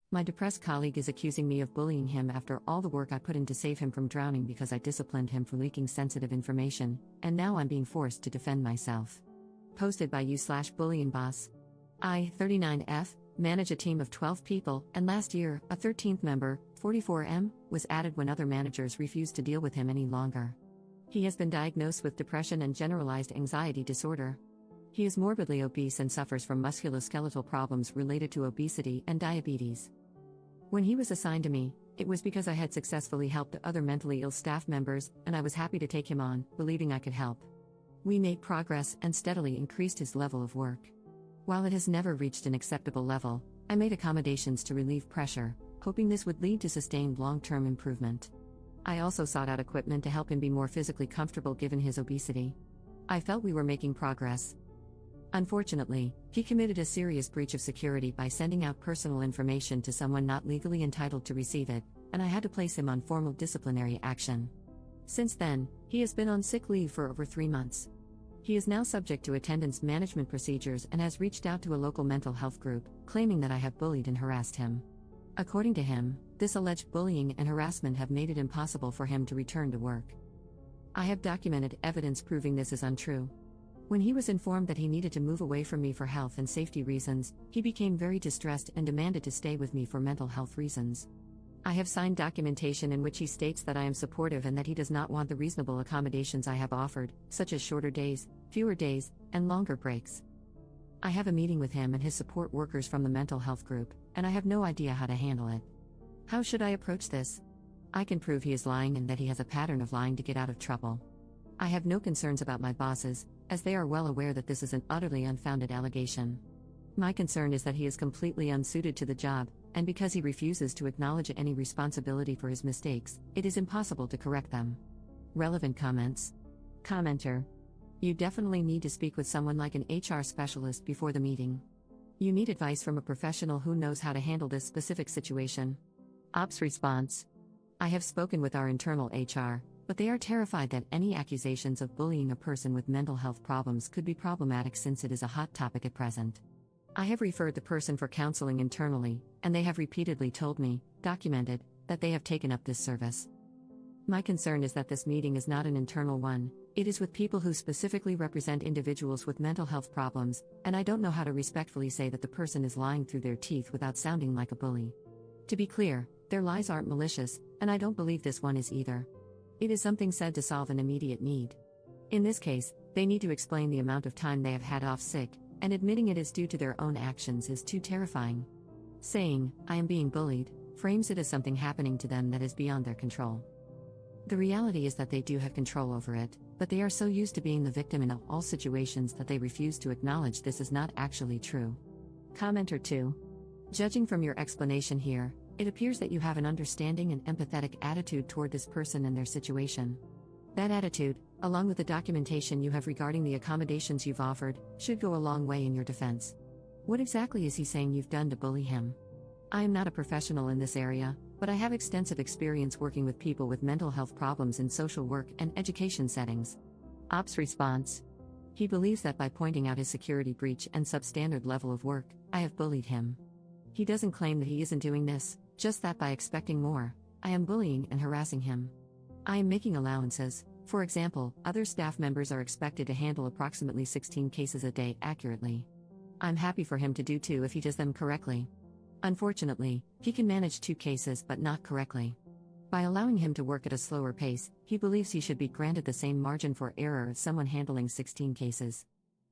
My depressed colleague is accusing me of bullying him after all the work I put in to save him from drowning because I disciplined him for leaking sensitive information, and now I'm being forced to defend myself. Posted by you/bullying boss. I, 39F, manage a team of 12 people, and last year, a 13th member, 44M, was added when other managers refused to deal with him any longer. He has been diagnosed with depression and generalized anxiety disorder. He is morbidly obese and suffers from musculoskeletal problems related to obesity and diabetes. When he was assigned to me, it was because I had successfully helped other mentally ill staff members, and I was happy to take him on, believing I could help. We made progress and steadily increased his level of work. While it has never reached an acceptable level, I made accommodations to relieve pressure, hoping this would lead to sustained long-term improvement. I also sought out equipment to help him be more physically comfortable given his obesity. I felt we were making progress. Unfortunately, he committed a serious breach of security by sending out personal information to someone not legally entitled to receive it, and I had to place him on formal disciplinary action. Since then, he has been on sick leave for over 3 months. He is now subject to attendance management procedures and has reached out to a local mental health group, claiming that I have bullied and harassed him. According to him, this alleged bullying and harassment have made it impossible for him to return to work. I have documented evidence proving this is untrue. When he was informed that he needed to move away from me for health and safety reasons, he became very distressed and demanded to stay with me for mental health reasons. I have signed documentation in which he states that I am supportive and that he does not want the reasonable accommodations I have offered, such as shorter days, fewer days, and longer breaks. I have a meeting with him and his support workers from the mental health group, and I have no idea how to handle it. How should I approach this? I can prove he is lying and that he has a pattern of lying to get out of trouble. I have no concerns about my bosses, as they are well aware that this is an utterly unfounded allegation. My concern is that he is completely unsuited to the job, and because he refuses to acknowledge any responsibility for his mistakes, it is impossible to correct them. Relevant comments. Commenter. You definitely need to speak with someone like an HR specialist before the meeting. You need advice from a professional who knows how to handle this specific situation. Ops response. I have spoken with our internal HR, but they are terrified that any accusations of bullying a person with mental health problems could be problematic since it is a hot topic at present. I have referred the person for counseling internally, and they have repeatedly told me, documented, that they have taken up this service. My concern is that this meeting is not an internal one, it is with people who specifically represent individuals with mental health problems, and I don't know how to respectfully say that the person is lying through their teeth without sounding like a bully. To be clear, their lies aren't malicious, and I don't believe this one is either. It is something said to solve an immediate need. In this case, they need to explain the amount of time they have had off sick, and admitting it is due to their own actions is too terrifying. Saying, I am being bullied, frames it as something happening to them that is beyond their control. The reality is that they do have control over it, but they are so used to being the victim in all situations that they refuse to acknowledge this is not actually true. Commenter 2. Judging from your explanation here, it appears that you have an understanding and empathetic attitude toward this person and their situation. That attitude, along with the documentation you have regarding the accommodations you've offered, should go a long way in your defense. What exactly is he saying you've done to bully him? I am not a professional in this area, but I have extensive experience working with people with mental health problems in social work and education settings. Ops response. He believes that by pointing out his security breach and substandard level of work, I have bullied him. He doesn't claim that he isn't doing this, just that by expecting more, I am bullying and harassing him. I am making allowances. For example, other staff members are expected to handle approximately 16 cases a day accurately. I'm happy for him to do 2 if he does them correctly. Unfortunately, he can manage 2 cases but not correctly. By allowing him to work at a slower pace, he believes he should be granted the same margin for error as someone handling 16 cases.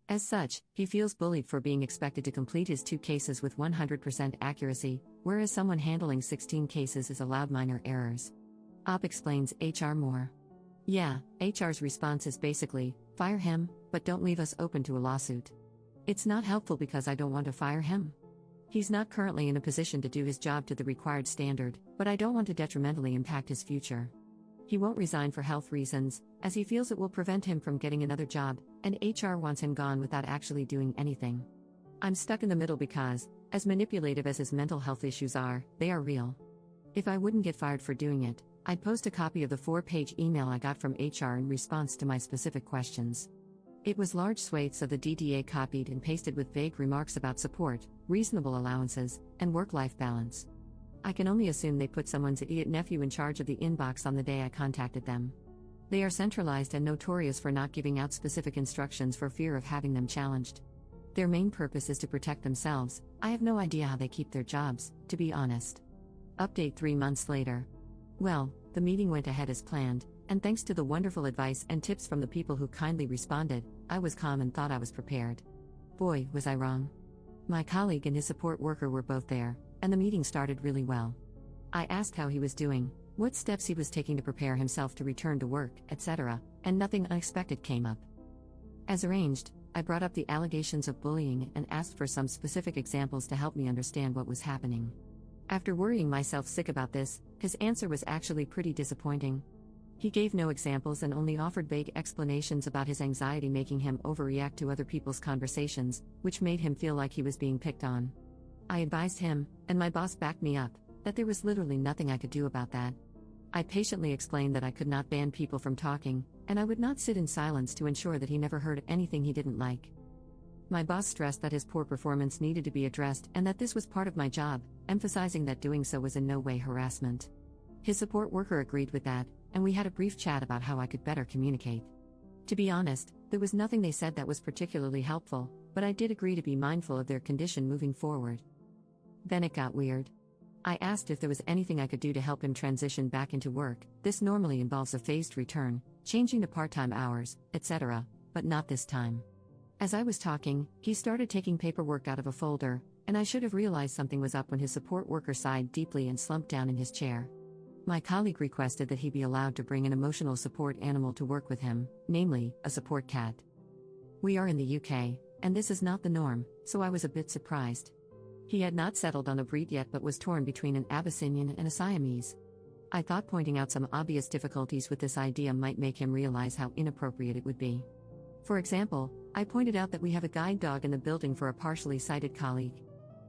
As such, he feels bullied for being expected to complete his 2 cases with 100% accuracy, whereas someone handling 16 cases is allowed minor errors. Op explains HR more. Yeah, HR's response is basically, fire him, but don't leave us open to a lawsuit. It's not helpful because I don't want to fire him. He's not currently in a position to do his job to the required standard, but I don't want to detrimentally impact his future. He won't resign for health reasons, as he feels it will prevent him from getting another job, and HR wants him gone without actually doing anything. I'm stuck in the middle because, as manipulative as his mental health issues are, they are real. If I wouldn't get fired for doing it, I'd post a copy of the 4-page email I got from HR in response to my specific questions. It was large swathes of the DDA copied and pasted with vague remarks about support, reasonable allowances, and work-life balance. I can only assume they put someone's idiot nephew in charge of the inbox on the day I contacted them. They are centralized and notorious for not giving out specific instructions for fear of having them challenged. Their main purpose is to protect themselves. I have no idea how they keep their jobs, to be honest. Update 3 months later. Well, the meeting went ahead as planned, and thanks to the wonderful advice and tips from the people who kindly responded, I was calm and thought I was prepared. Boy, was I wrong. My colleague and his support worker were both there, and the meeting started really well. I asked how he was doing, what steps he was taking to prepare himself to return to work, etc., and nothing unexpected came up. As arranged, I brought up the allegations of bullying and asked for some specific examples to help me understand what was happening. After worrying myself sick about this, his answer was actually pretty disappointing. He gave no examples and only offered vague explanations about his anxiety making him overreact to other people's conversations, which made him feel like he was being picked on. I advised him, and my boss backed me up, that there was literally nothing I could do about that. I patiently explained that I could not ban people from talking, and I would not sit in silence to ensure that he never heard anything he didn't like. My boss stressed that his poor performance needed to be addressed and that this was part of my job, emphasizing that doing so was in no way harassment. His support worker agreed with that, and we had a brief chat about how I could better communicate. To be honest, there was nothing they said that was particularly helpful, but I did agree to be mindful of their condition moving forward. Then it got weird. I asked if there was anything I could do to help him transition back into work. This normally involves a phased return, changing to part-time hours, etc., but not this time. As I was talking, he started taking paperwork out of a folder, and I should have realized something was up when his support worker sighed deeply and slumped down in his chair. My colleague requested that he be allowed to bring an emotional support animal to work with him, namely, a support cat. We are in the UK, and this is not the norm, so I was a bit surprised. He had not settled on a breed yet but was torn between an Abyssinian and a Siamese. I thought pointing out some obvious difficulties with this idea might make him realize how inappropriate it would be. For example, I pointed out that we have a guide dog in the building for a partially sighted colleague.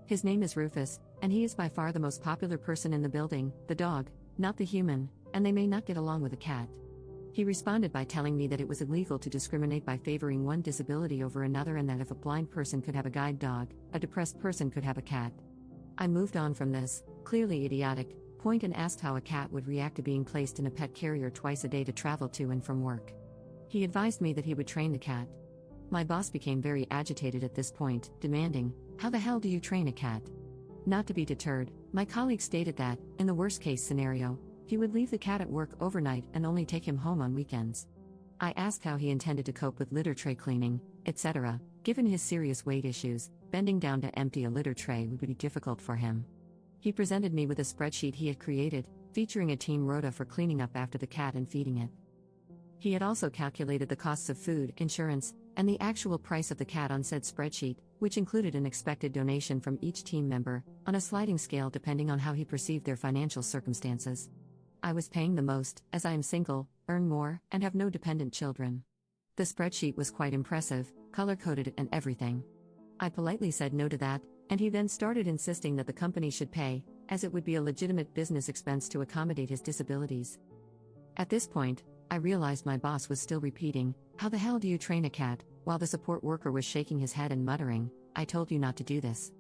His name is Rufus, and he is by far the most popular person in the building, the dog, not the human, and they may not get along with a cat. He responded by telling me that it was illegal to discriminate by favoring one disability over another and that if a blind person could have a guide dog, a depressed person could have a cat. I moved on from this, clearly idiotic, point and asked how a cat would react to being placed in a pet carrier twice a day to travel to and from work. He advised me that he would train the cat. My boss became very agitated at this point, demanding, "How the hell do you train a cat?" Not to be deterred, my colleague stated that, in the worst-case scenario, he would leave the cat at work overnight and only take him home on weekends. I asked how he intended to cope with litter tray cleaning, etc. Given his serious weight issues, bending down to empty a litter tray would be difficult for him. He presented me with a spreadsheet he had created, featuring a team rota for cleaning up after the cat and feeding it. He had also calculated the costs of food, insurance, and the actual price of the cat on said spreadsheet, which included an expected donation from each team member, on a sliding scale depending on how he perceived their financial circumstances. I was paying the most, as I am single, earn more, and have no dependent children. The spreadsheet was quite impressive, color-coded and everything. I politely said no to that, and he then started insisting that the company should pay, as it would be a legitimate business expense to accommodate his disabilities. At this point, I realized my boss was still repeating, "How the hell do you train a cat?" while the support worker was shaking his head and muttering, "I told you not to do this."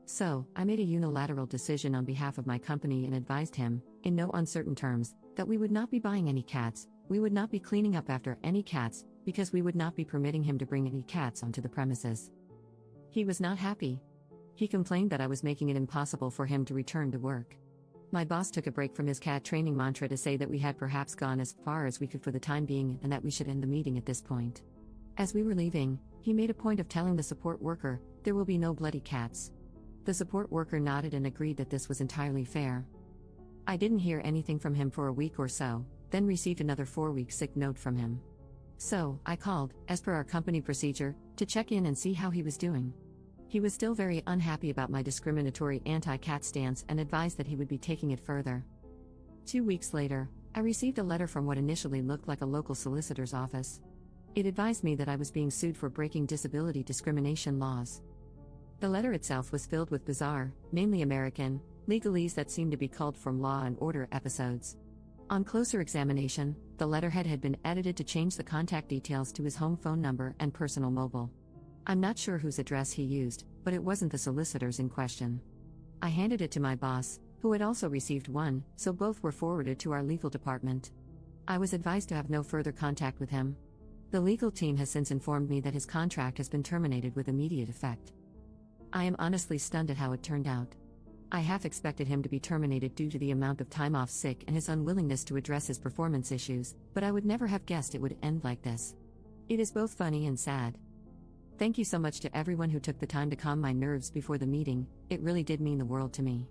So, I made a unilateral decision on behalf of my company and advised him, in no uncertain terms, that we would not be buying any cats, we would not be cleaning up after any cats, because we would not be permitting him to bring any cats onto the premises. He was not happy. He complained that I was making it impossible for him to return to work. My boss took a break from his cat training mantra to say that we had perhaps gone as far as we could for the time being and that we should end the meeting at this point. As we were leaving, he made a point of telling the support worker, "There will be no bloody cats." The support worker nodded and agreed that this was entirely fair. I didn't hear anything from him for a week or so, then received another 4-week sick note from him. So, I called, as per our company procedure, to check in and see how he was doing. He was still very unhappy about my discriminatory anti-cat stance and advised that he would be taking it further. 2 weeks later, I received a letter from what initially looked like a local solicitor's office. It advised me that I was being sued for breaking disability discrimination laws. The letter itself was filled with bizarre, mainly American, legalese that seemed to be culled from Law and Order episodes. On closer examination, the letterhead had been edited to change the contact details to his home phone number and personal mobile. I'm not sure whose address he used, but it wasn't the solicitor's in question. I handed it to my boss, who had also received one, so both were forwarded to our legal department. I was advised to have no further contact with him. The legal team has since informed me that his contract has been terminated with immediate effect. I am honestly stunned at how it turned out. I half expected him to be terminated due to the amount of time off sick and his unwillingness to address his performance issues, but I would never have guessed it would end like this. It is both funny and sad. Thank you so much to everyone who took the time to calm my nerves before the meeting, it really did mean the world to me.